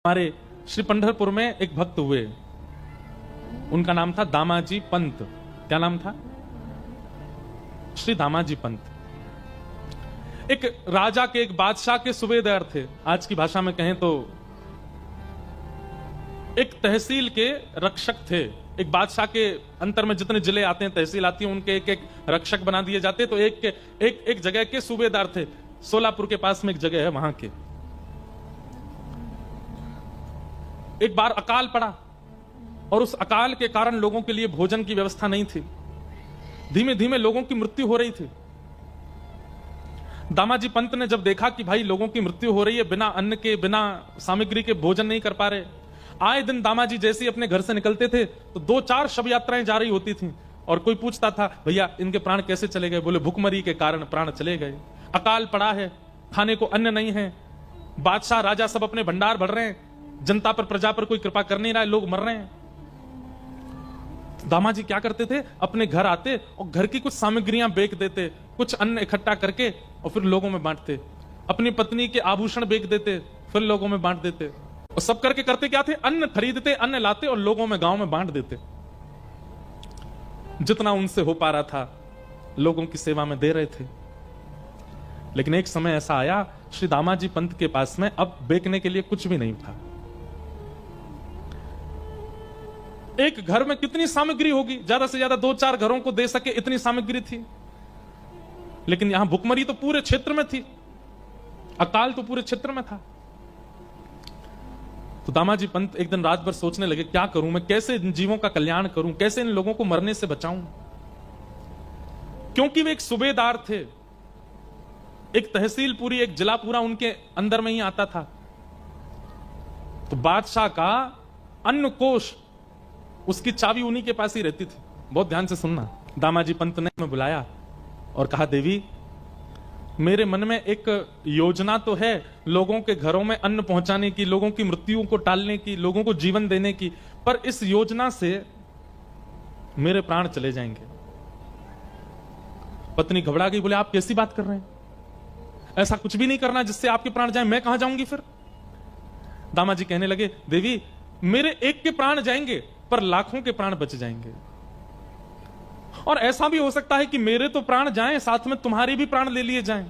हमारे श्री पंढरपुर में एक भक्त हुए, उनका नाम था दामाजी पंत। क्या नाम था? श्री दामाजी पंत। एक राजा के, एक बादशाह के सूबेदार थे। आज की भाषा में कहें तो एक तहसील के रक्षक थे। एक बादशाह के अंतर में जितने जिले आते हैं, तहसील आती है, उनके एक एक रक्षक बना दिए जाते। तो एक जगह के सूबेदार थे। सोलापुर के पास में एक जगह है, वहां के। एक बार अकाल पड़ा और उस अकाल के कारण लोगों के लिए भोजन की व्यवस्था नहीं थी। धीमे धीमे लोगों की मृत्यु हो रही थी। दामाजी पंत ने जब देखा कि भाई लोगों की मृत्यु हो रही है, बिना अन्न के, बिना सामग्री के भोजन नहीं कर पा रहे। आए दिन दामाजी जैसे ही अपने घर से निकलते थे तो 2-4 शव यात्राएं जा रही होती थी और कोई पूछता था, भैया इनके प्राण कैसे चले गए? बोले भुखमरी के कारण प्राण चले गए। अकाल पड़ा है, खाने को अन्न नहीं है, बादशाह राजा सब अपने भंडार भर रहे हैं, जनता पर, प्रजा पर कोई कृपा कर नहीं रहा है, लोग मर रहे हैं। दामाजी क्या करते थे? अपने घर आते और घर की कुछ सामग्रियां बेच देते, कुछ अन्न इकट्ठा करके और फिर लोगों में बांटते। अपनी पत्नी के आभूषण बेच देते, फिर लोगों में बांट देते। और सब करके करते क्या थे? अन्न खरीदते, अन्न लाते और लोगों में, गांव में बांट देते। जितना उनसे हो पा रहा था लोगों की सेवा में दे रहे थे। लेकिन एक समय ऐसा आया, श्री दामाजी पंत के पास में अब बेचने के लिए कुछ भी नहीं था। एक घर में कितनी सामग्री होगी? ज्यादा से ज्यादा 2-4 घरों को दे सके इतनी सामग्री थी। लेकिन यहां भुखमरी तो पूरे क्षेत्र में थी, अकाल तो पूरे क्षेत्र में था। तो दामाजी पंत एक दिन रात भर सोचने लगे, क्या करूं मैं, कैसे इन जीवों का कल्याण करूं, कैसे इन लोगों को मरने से बचाऊं। क्योंकि वे एक सूबेदार थे, एक तहसील पूरी, एक जिला पूरा उनके अंदर में ही आता था। तो बादशाह का अन्न कोष, उसकी चाबी उन्हीं के पास ही रहती थी। बहुत ध्यान से सुनना। दामाजी पंत ने मैं बुलाया और कहा, देवी मेरे मन में एक योजना तो है लोगों के घरों में अन्न पहुंचाने की, लोगों की मृत्यु को टालने की, लोगों को जीवन देने की, पर इस योजना से मेरे प्राण चले जाएंगे। पत्नी घबरा गई, बोले आप कैसी बात कर रहे हैं? ऐसा कुछ भी नहीं करना जिससे आपके प्राण जाएं। मैं कहां जाऊंगी फिर? दामाजी कहने लगे, देवी मेरे एक के प्राण जाएंगे पर लाखों के प्राण बच जाएंगे। और ऐसा भी हो सकता है कि मेरे तो प्राण जाएं, साथ में तुम्हारे भी प्राण ले लिए जाएं।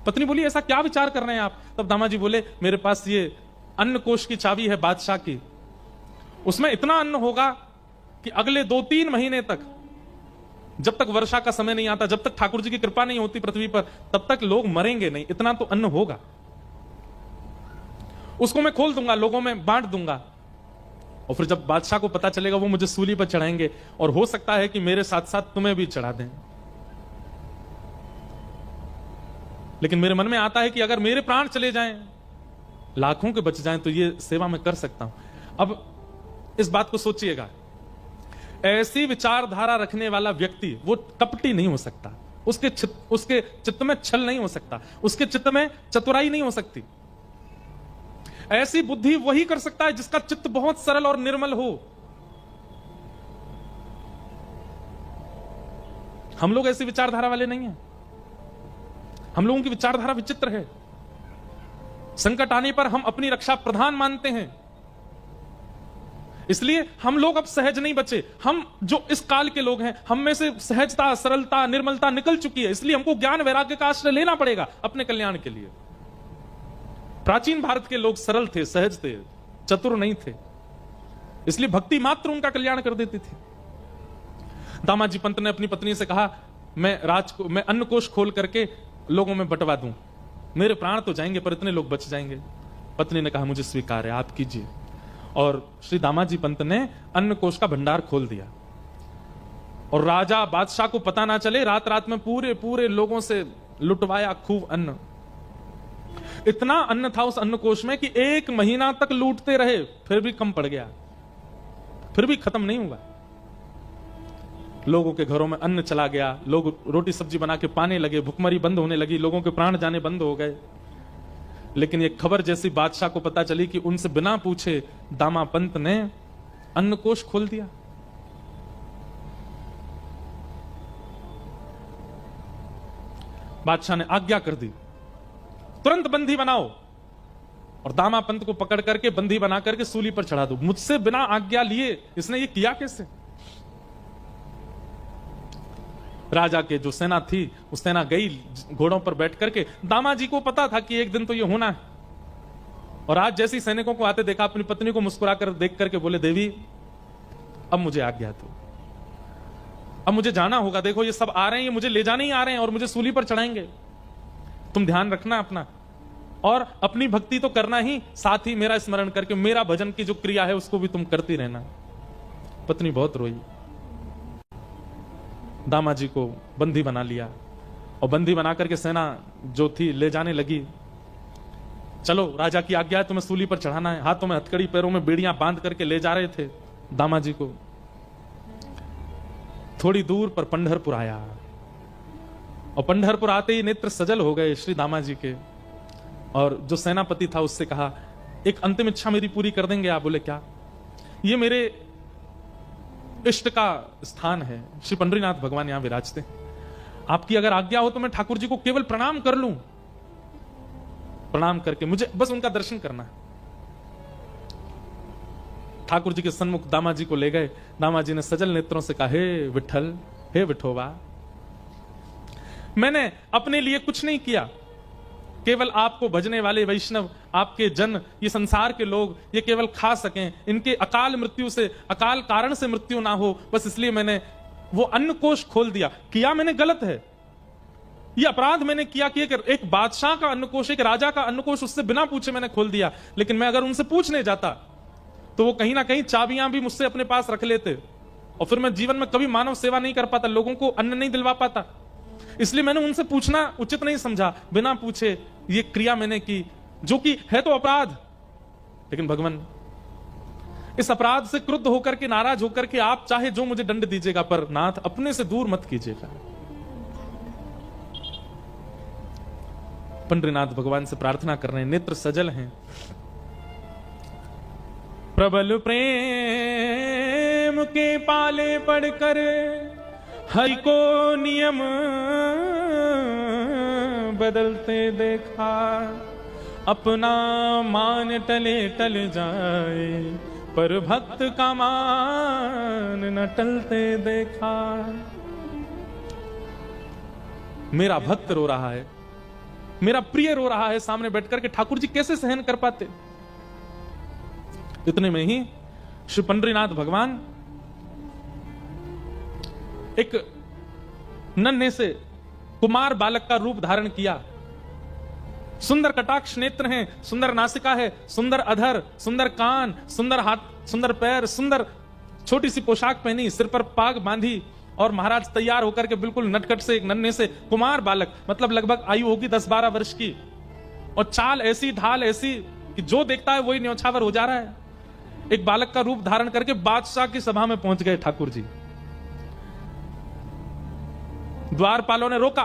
पत्नी बोली, ऐसा क्या विचार कर रहे हैं आप? तब दामाजी बोले, मेरे पास ये अन्न कोष की चाबी है बादशाह की। उसमें इतना अन्न होगा कि अगले 2-3 महीने तक, जब तक वर्षा का समय नहीं आता, जब तक ठाकुर जी की कृपा नहीं होती पृथ्वी पर, तब तक लोग मरेंगे नहीं। इतना तो अन्न होगा। उसको मैं खोल दूंगा, लोगों में बांट दूंगा, और फिर जब बादशाह को पता चलेगा वो मुझे सूली पर चढ़ाएंगे, और हो सकता है कि मेरे साथ साथ तुम्हें भी चढ़ा दें। लेकिन मेरे मन में आता है कि अगर मेरे प्राण चले जाएं, लाखों के बच जाएं, तो ये सेवा मैं कर सकता हूं। अब इस बात को सोचिएगा, ऐसी विचारधारा रखने वाला व्यक्ति वो कपटी नहीं हो सकता, उसके चित्त में छल नहीं हो सकता, उसके चित्त में चतुराई नहीं हो सकती। ऐसी बुद्धि वही कर सकता है जिसका चित्त बहुत सरल और निर्मल हो। हम लोग ऐसी विचारधारा वाले नहीं हैं। हम लोगों की विचारधारा विचित्र है। संकट आने पर हम अपनी रक्षा प्रधान मानते हैं, इसलिए हम लोग अब सहज नहीं बचे। हम जो इस काल के लोग हैं, हम में से सहजता, सरलता, निर्मलता निकल चुकी है। इसलिए हमको ज्ञान वैराग्य का आश्रय लेना पड़ेगा अपने कल्याण के लिए। प्राचीन भारत के लोग सरल थे, सहज थे, चतुर नहीं थे, इसलिए भक्ति मात्र उनका कल्याण कर देती थी। दामाजी पंत ने अपनी पत्नी से कहा, मैं अन्न कोष खोल करके लोगों में बंटवा दूं, मेरे प्राण तो जाएंगे पर इतने लोग बच जाएंगे। पत्नी ने कहा, मुझे स्वीकार है, आप कीजिए। और श्री दामाजी पंत ने अन्न कोष का भंडार खोल दिया, और राजा बादशाह को पता ना चले, रात रात में पूरे लोगों से लुटवाया खूब अन्न। इतना अन्न था उस अन्न कोष में कि 1 महीना तक लूटते रहे, फिर भी कम पड़ गया, फिर भी खत्म नहीं हुआ। लोगों के घरों में अन्न चला गया, लोग रोटी सब्जी बना के पाने लगे, भुखमरी बंद होने लगी, लोगों के प्राण जाने बंद हो गए। लेकिन ये खबर जैसी बादशाह को पता चली कि उनसे बिना पूछे दामा पंत ने अन्न कोष खोल दिया। बादशाह ने आज्ञा कर दी, तुरंत बंदी बनाओ और दामा पंत को पकड़ करके बंदी बना करके सूली पर चढ़ा दो। मुझसे बिना आज्ञा लिए इसने ये किया कैसे? राजा के जो सेना थी उस सेना गई घोड़ों पर बैठ करके। दामा जी को पता था कि एक दिन तो ये होना है, और आज जैसी सैनिकों को आते देखा, अपनी पत्नी को मुस्कुराकर देख करके बोले, देवी अब मुझे आज्ञा दो, अब मुझे जाना होगा। देखो ये सब आ रहे हैं, ये मुझे ले जाने ही आ रहे हैं और मुझे सूली पर चढ़ाएंगे। तुम ध्यान रखना अपना, और अपनी भक्ति तो करना ही, साथ ही मेरा स्मरण करके मेरा भजन की जो क्रिया है उसको भी तुम करती रहना। पत्नी बहुत रोई। दामा जी को बंदी बना लिया और बंदी बना करके सेना जो थी ले जाने लगी। चलो राजा की आज्ञा है, तुम्हें सूली पर चढ़ाना है। हाथों में हथकड़ी, पैरों में बेड़ियां बांध करके ले जा रहे थे दामा जी को। थोड़ी दूर पर पंढरपुर आया, और पंढरपुर आते ही नेत्र सजल हो गए श्री दामा जी के। और जो सेनापति था उससे कहा, एक अंतिम इच्छा मेरी पूरी कर देंगे आप? बोले क्या? ये मेरे इष्ट का स्थान है, श्री पंडरीनाथ भगवान यहां विराजते, आपकी अगर आज्ञा हो तो मैं ठाकुर जी को केवल प्रणाम कर लूं। प्रणाम करके मुझे बस उनका दर्शन करना है। ठाकुर जी के सन्मुख दामा जी को ले गए। दामा जी ने सजल नेत्रों से कहा, हे विठल, हे विठोबा, मैंने अपने लिए कुछ नहीं किया, केवल आपको भजने वाले वैष्णव, आपके जन, ये संसार के लोग ये केवल खा सकें, इनके अकाल मृत्यु से, अकाल कारण से मृत्यु ना हो, बस इसलिए मैंने वो अन्न कोष खोल दिया। किया मैंने गलत है, ये अपराध मैंने किया कि एक बादशाह का अन्न कोष, एक राजा का अन्न कोष उससे बिना पूछे मैंने खोल दिया। लेकिन मैं अगर उनसे पूछने जाता तो वो कहीं ना कहीं चाबियां भी मुझसे अपने पास रख लेते, और फिर मैं जीवन में कभी मानव सेवा नहीं कर पाता, लोगों को अन्न नहीं दिलवा पाता। इसलिए मैंने उनसे पूछना उचित नहीं समझा, बिना पूछे ये क्रिया मैंने की, जो कि है तो अपराध। लेकिन भगवान, इस अपराध से क्रुद्ध होकर के, नाराज होकर के आप चाहे जो मुझे दंड दीजिएगा, पर नाथ अपने से दूर मत कीजिएगा। पंडरीनाथ भगवान से प्रार्थना कर रहे हैं, नेत्र सजल हैं। प्रबल प्रेम के पाले पड़कर हरि को नियम बदलते देखा, अपना मान टले टल जाए, पर भक्त का मान न टलते देखा। मेरा भक्त रो रहा है, मेरा प्रिय रो रहा है सामने बैठ करके, ठाकुर जी कैसे सहन कर पाते? इतने में ही श्री पंडरीनाथ भगवान एक नन्हे से कुमार बालक का रूप धारण किया। सुंदर कटाक्ष नेत्र हैं, सुंदर नासिका है, सुंदर अधर, सुंदर कान, सुंदर हाथ, सुंदर पैर, सुंदर छोटी सी पोशाक पहनी, सिर पर पाग बांधी, और महाराज तैयार होकर के बिल्कुल नटखट से एक नन्हे से कुमार बालक, मतलब लगभग आयु होगी 10-12 वर्ष की, और चाल ऐसी, ढाल ऐसी कि जो देखता है वही न्योछावर हो जा रहा है। एक बालक का रूप धारण करके बादशाह की सभा में पहुंच गए ठाकुर जी। द्वारपालों ने रोका,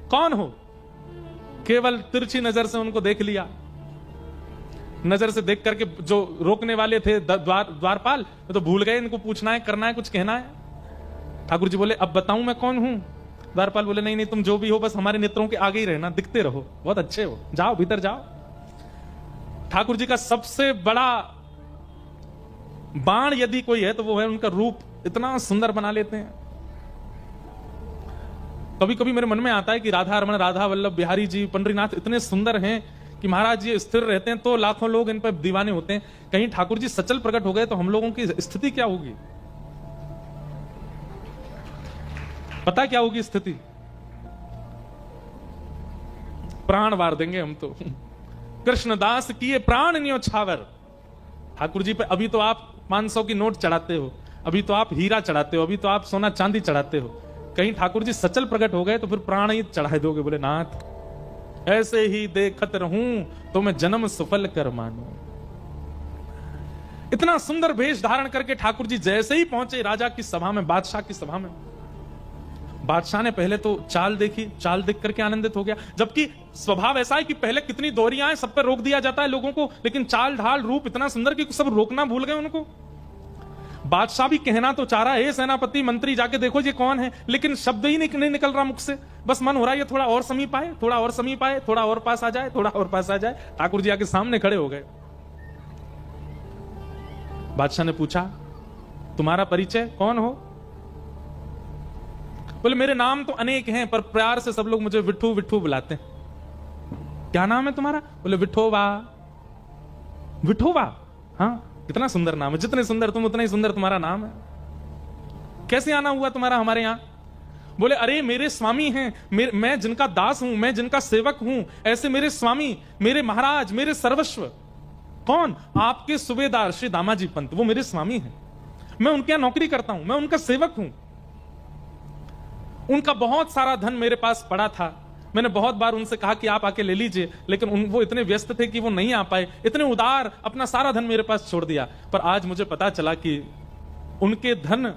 कौन हो? केवल तिरछी नजर से उनको देख लिया। नजर से देख करके जो रोकने वाले थे द्वारपाल, तो भूल गए इनको पूछना है, करना है, कुछ कहना है। ठाकुर जी बोले, अब बताऊं मैं कौन हूं? द्वारपाल बोले, नहीं नहीं, तुम जो भी हो बस हमारे नेत्रों के आगे ही रहना, दिखते रहो, बहुत अच्छे हो, जाओ भीतर जाओ। ठाकुर जी का सबसे बड़ा बाण यदि कोई है तो वो है उनका रूप, इतना सुंदर बना लेते हैं। कभी कभी मेरे मन में आता है कि राधा रमन, राधा वल्लभ बिहारी जी, पंडरीनाथ इतने सुंदर हैं कि महाराज ये स्थिर रहते हैं तो लाखों लोग इन पर दीवाने होते हैं। कहीं ठाकुर जी सचल प्रकट हो गए तो हम लोगों की स्थिति क्या होगी? पता क्या होगी स्थिति? प्राण वार देंगे हम तो। कृष्णदास किए प्राण न्योछावर। ठाकुर जी पे अभी तो आप 500 की नोट चढ़ाते हो, अभी तो आप हीरा चढ़ाते हो, अभी तो आप सोना चांदी चढ़ाते हो। कहीं ठाकुर जी सचल प्रकट हो गए तो फिर प्राण ही चढ़ा दोगे। बोले, नाथ ऐसे ही देखत रहूं तो मैं जन्म सफल कर मानूं। इतना सुंदर वेश धारण करके ठाकुर जी जैसे ही पहुंचे राजा की सभा में, बादशाह की सभा में, बादशाह ने पहले तो चाल देखी, चाल देख करके आनंदित हो गया। जबकि स्वभाव ऐसा है कि पहले कितनी दोरियां हैं, सब पे रोक दिया जाता है लोगों को, लेकिन चाल ढाल रूप इतना सुंदर कि सब रोकना भूल गए उनको। बादशाह भी कहना तो चाह रहा है, सेनापति मंत्री जाके देखो ये कौन है, लेकिन शब्द ही नहीं निकल रहा मुख से। बस मन हो रहा है ये थोड़ा और समीप आए, थोड़ा और समीप आए, थोड़ा और पास आ जाए, थोड़ा और पास आ जाए। ठाकुर जी आके सामने खड़े हो गए। बादशाह ने पूछा, तुम्हारा परिचय, कौन हो? बोले, मेरे नाम तो अनेक हैं, पर प्यार से सब लोग मुझे विठू विठू बुलाते हैं। क्या नाम है तुम्हारा? बोले, विठोबा। विठोबा? हाँ, कितना सुंदर नाम है, जितने सुंदर तुम उतना ही सुंदर तुम्हारा नाम है। कैसे आना हुआ तुम्हारा हमारे यहां? बोले, अरे मेरे स्वामी हैं, मैं जिनका दास हूं, मैं जिनका सेवक हूं, ऐसे मेरे स्वामी, मेरे महाराज, मेरे सर्वस्व। कौन? आपके सूबेदार श्री दामाजी पंत, वो मेरे स्वामी हैं। मैं उनके यहां नौकरी करता हूं, मैं उनका सेवक हूं। उनका बहुत सारा धन मेरे पास पड़ा था। मैंने बहुत बार उनसे कहा कि आप आके ले लीजिए, लेकिन वो इतने व्यस्त थे कि वो नहीं आ पाए। इतने उदार, अपना सारा धन मेरे पास छोड़ दिया। पर आज मुझे पता चला कि उनके धन,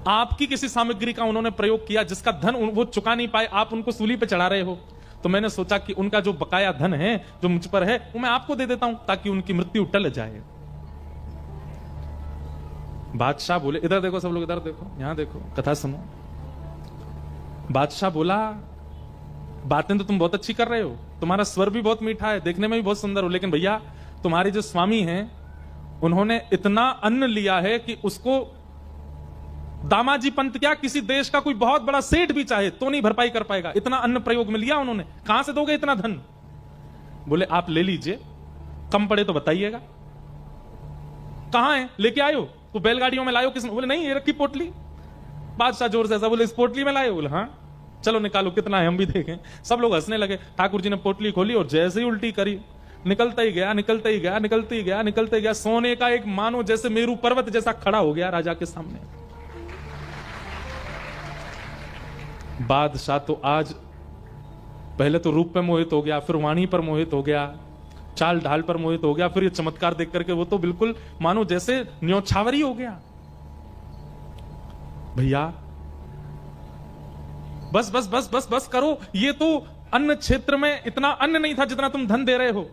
आपकी किसी सामग्री का उन्होंने प्रयोग किया जिसका धन वो चुका नहीं पाए, आप उनको सूली पे चढ़ा रहे हो। तो मैंने सोचा कि उनका जो बकाया धन है, जो मुझ पर है, वो मैं आपको दे देता हूं, ताकि उनकी मृत्यु टल जाए। बादशाह बोले, इधर देखो सब लोग, इधर देखो, यहां देखो, कथा सुनो। बादशाह बोला, बातें तो तुम बहुत अच्छी कर रहे हो, तुम्हारा स्वर भी बहुत मीठा है, देखने में भी बहुत सुंदर हो, लेकिन भैया तुम्हारे जो स्वामी हैं, उन्होंने इतना अन्न लिया है कि उसको दामाजी पंत क्या, किसी देश का कोई बहुत बड़ा सेठ भी चाहे तो नहीं भरपाई कर पाएगा। इतना अन्न प्रयोग में लिया उन्होंने, कहां से दोगे इतना धन? बोले, आप ले लीजिए, कम पड़े तो बताइएगा। कहां है, लेके आयो? तो बैलगाड़ियों में लायो किसने? बोले, नहीं, ये रखी पोटली। बादशाह जोर से ऐसा बोले, इस पोटली में लाए? बोले, हाँ। चलो निकालो, कितना है हम भी देखें। सब लोग हंसने लगे। ठाकुर जी ने पोटली खोली और जैसे ही उल्टी करी, निकलता ही गया, निकलता ही गया, निकलता ही गया, निकलता ही गया। सोने का एक मानो जैसे मेरू पर्वत जैसा खड़ा हो गया राजा के सामने। बादशाह तो आज पहले तो रूप पे मोहित हो गया, फिर वाणी पर मोहित हो गया, चाल ढाल पर मोहित हो गया, फिर ये चमत्कार देख करके वो तो बिल्कुल मानो जैसे न्योछावरी हो गया। भैया बस बस बस बस बस करो, ये तो अन्न क्षेत्र में इतना अन्न नहीं था जितना तुम धन दे रहे हो,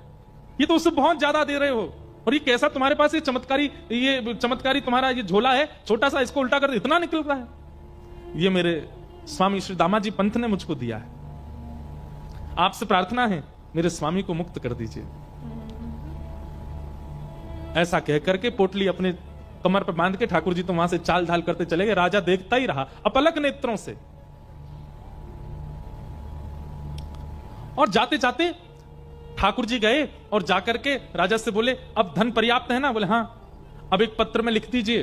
ये तो उससे बहुत ज्यादा दे रहे हो। और ये कैसा तुम्हारे पास ये चमत्कारी तुम्हारा ये झोला है छोटा सा, इसको उल्टा कर इतना निकल रहा है। ये मेरे स्वामी श्री दामाजी पंत ने मुझको दिया है, आपसे प्रार्थना है मेरे स्वामी को मुक्त कर दीजिए। ऐसा कह करके पोटली अपने कमर पर बांध के ठाकुर जी तो वहां से चाल ढाल करते चले गए। राजा देखता ही रहा अपलक नेत्रों से। और जाते जाते ठाकुर जी गए और जाकर के राजा से बोले, अब धन पर्याप्त है ना? बोले, हाँ। अब एक पत्र में लिख दीजिए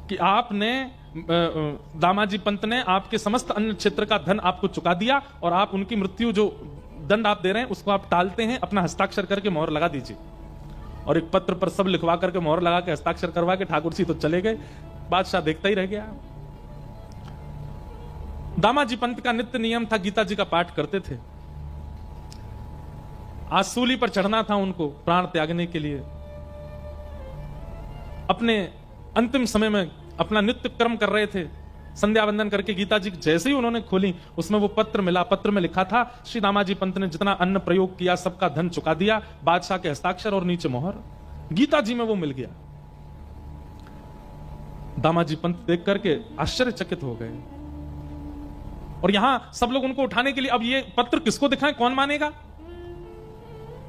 कि आपने दामाजी पंत ने आपके समस्त अन्य क्षेत्र का धन आपको चुका दिया और आप उनकी मृत्यु जो दंड आप दे रहे हैं उसको आप टालते हैं, अपना हस्ताक्षर करके मोहर लगा दीजिए। और एक पत्र पर सब लिखवा करके मोहर लगा के हस्ताक्षर करवा के ठाकुर जी तो चले गए। बादशाह देखता ही रह गया। दामाजी पंत का नित्य नियम था, गीता जी का पाठ करते थे। आज सूली पर चढ़ना था उनको प्राण त्यागने के लिए। अपने अंतिम समय में अपना नित्य कर्म कर रहे थे, संध्या वंदन करके गीता जी जैसे ही उन्होंने खोली, उसमें वो पत्र मिला। पत्र में लिखा था, श्री दामाजी पंत ने जितना अन्न प्रयोग किया सबका धन चुका दिया, बादशाह के हस्ताक्षर और नीचे मोहर। गीता जी में वो मिल गया। दामाजी पंत देख करके आश्चर्यचकित हो गए। और यहां सब लोग उनको उठाने के लिए, अब ये पत्र किसको दिखाएं, कौन मानेगा?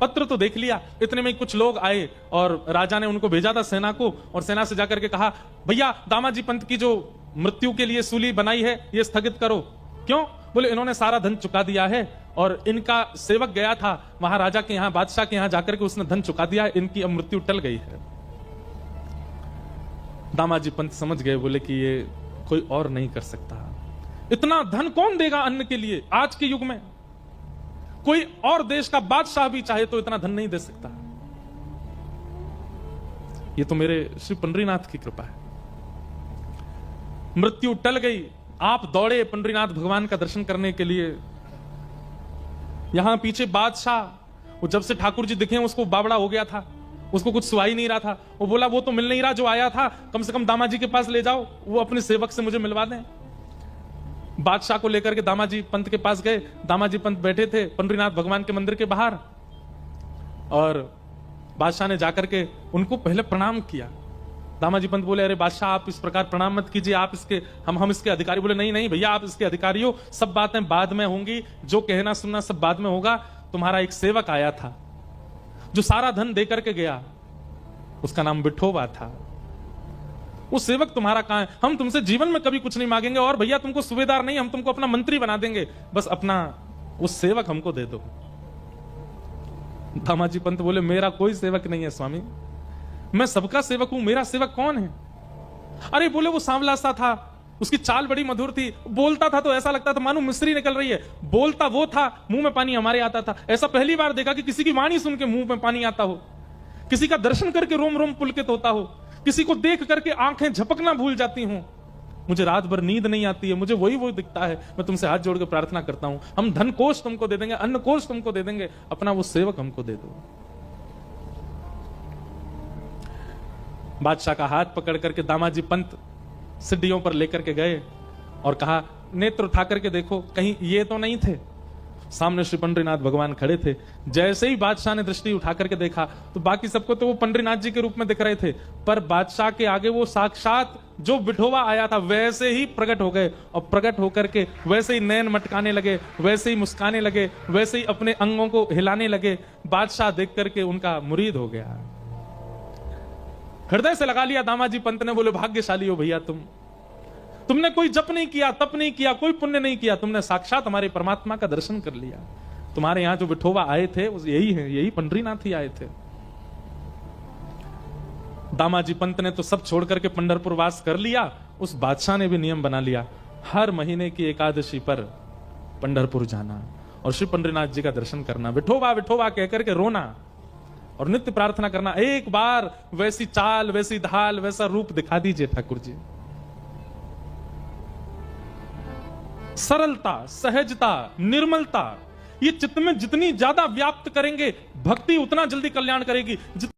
पत्र तो देख लिया। इतने में कुछ लोग आए और राजा ने उनको भेजा था सेना को, और सेना से जाकर के कहा, भैया दामाजी पंत की जो मृत्यु के लिए सूली बनाई है ये स्थगित करो। क्यों? बोले, इन्होंने सारा धन चुका दिया है और इनका सेवक गया था वहां राजा के यहां, बादशाह के यहां जाकर के उसने धन चुका दिया, इनकी अब मृत्यु टल गई है। दामाजी पंत समझ गए, बोले कि ये कोई और नहीं कर सकता। इतना धन कौन देगा अन्न के लिए? आज के युग में कोई और देश का बादशाह भी चाहे तो इतना धन नहीं दे सकता। ये तो मेरे श्री पंडरीनाथ की कृपा है। मृत्यु टल गई, आप दौड़े पंडरीनाथ भगवान का दर्शन करने के लिए। यहां पीछे बादशाह, वो जब से ठाकुर जी दिखे उसको बावड़ा हो गया था, उसको कुछ सुहाई नहीं रहा था। वो बोला, वो तो मिल नहीं रहा जो आया था, कम से कम दामाजी के पास ले जाओ, वो अपने सेवक से मुझे मिलवा दें। बादशाह को लेकर के दामाजी पंत के पास गए। दामाजी पंत बैठे थे पंडरीनाथ भगवान के मंदिर के बाहर, और बादशाह ने जाकर के उनको पहले प्रणाम किया। दामाजी पंत बोले, अरे बादशाह आप इस प्रकार प्रणाम मत कीजिए, आप इसके हम इसके अधिकारी। बोले, नहीं नहीं भैया, आप इसके अधिकारी हो, सब बातें बाद में होंगी, जो कहना सुनना सब बाद में होगा। तुम्हारा एक सेवक आया था जो सारा धन दे करके गया, उसका नाम विठोबा था। वो सेवक तुम्हारा कहां है? हम तुमसे जीवन में कभी कुछ नहीं मांगेंगे, और भैया तुमको सूबेदार नहीं, हम तुमको अपना मंत्री बना देंगे, बस अपना वो सेवक हमको दे दो। दामाजी पंत बोले, मेरा कोई सेवक नहीं है स्वामी, मैं सबका सेवक हूं, मेरा सेवक कौन है? अरे बोले, वो सांवला सा था, उसकी चाल बड़ी मधुर थी, बोलता था तो ऐसा लगता था मानो मिस्री निकल रही है। बोलता वो था, मुंह में पानी हमारे आता था। ऐसा पहली बार देखा कि किसी की वाणी सुन के मुंह में पानी आता हो, किसी का दर्शन करके रोम रोम पुलकित होता हो, किसी को देख करके आंखें झपकना भूल जाती हूं। मुझे रात भर नींद नहीं आती है, मुझे वही दिखता है। मैं तुमसे हाथ जोड़ के प्रार्थना करता हूं, हम धन कोष तुमको दे देंगे, अन्न कोष तुमको दे देंगे, अपना वो सेवक हमको दे दो। बादशाह का हाथ पकड़ करके दामाजी पंत सीढ़ियों पर लेकर के गए और कहा, नेत्र उठा करके देखो, कहीं ये तो नहीं थे? सामने श्री पंडरीनाथ भगवान खड़े थे। जैसे ही बादशाह ने दृष्टि उठा करके देखा तो बाकी सबको तो वो पंडरीनाथ जी के रूप में दिख रहे थे, पर बादशाह के आगे वो साक्षात जो विठोबा आया था वैसे ही प्रकट हो गए, और प्रकट होकर के वैसे ही नैन मटकाने लगे, वैसे ही मुस्काने लगे, वैसे ही अपने अंगों को हिलाने लगे। बादशाह देख करके उनका मुरीद हो गया, हृदय से लगा लिया। दामाजी पंत ने बोले, भाग्यशाली हो भैया तुमने कोई जप नहीं किया, तप नहीं किया, कोई पुण्य नहीं किया, तुमने साक्षात हमारे परमात्मा का दर्शन कर लिया। तुम्हारे यहां जो विठोबा आए थे यही है, यही पंडरीनाथ ही आए थे। दामाजी पंत ने तो सब छोड़ करके पंढरपुर वास कर लिया। उस बादशाह ने भी नियम बना लिया, हर महीने की एकादशी पर पंढरपुर जाना और श्री पंडरीनाथ जी का दर्शन करना, विठोबा विठोबा कहकर के रोना और नित्य प्रार्थना करना, एक बार वैसी चाल, वैसी ढाल, वैसा रूप दिखा दीजिए ठाकुर जी। सरलता, सहजता, निर्मलता, ये चित्त में जितनी ज्यादा व्याप्त करेंगे, भक्ति उतना जल्दी कल्याण करेगी।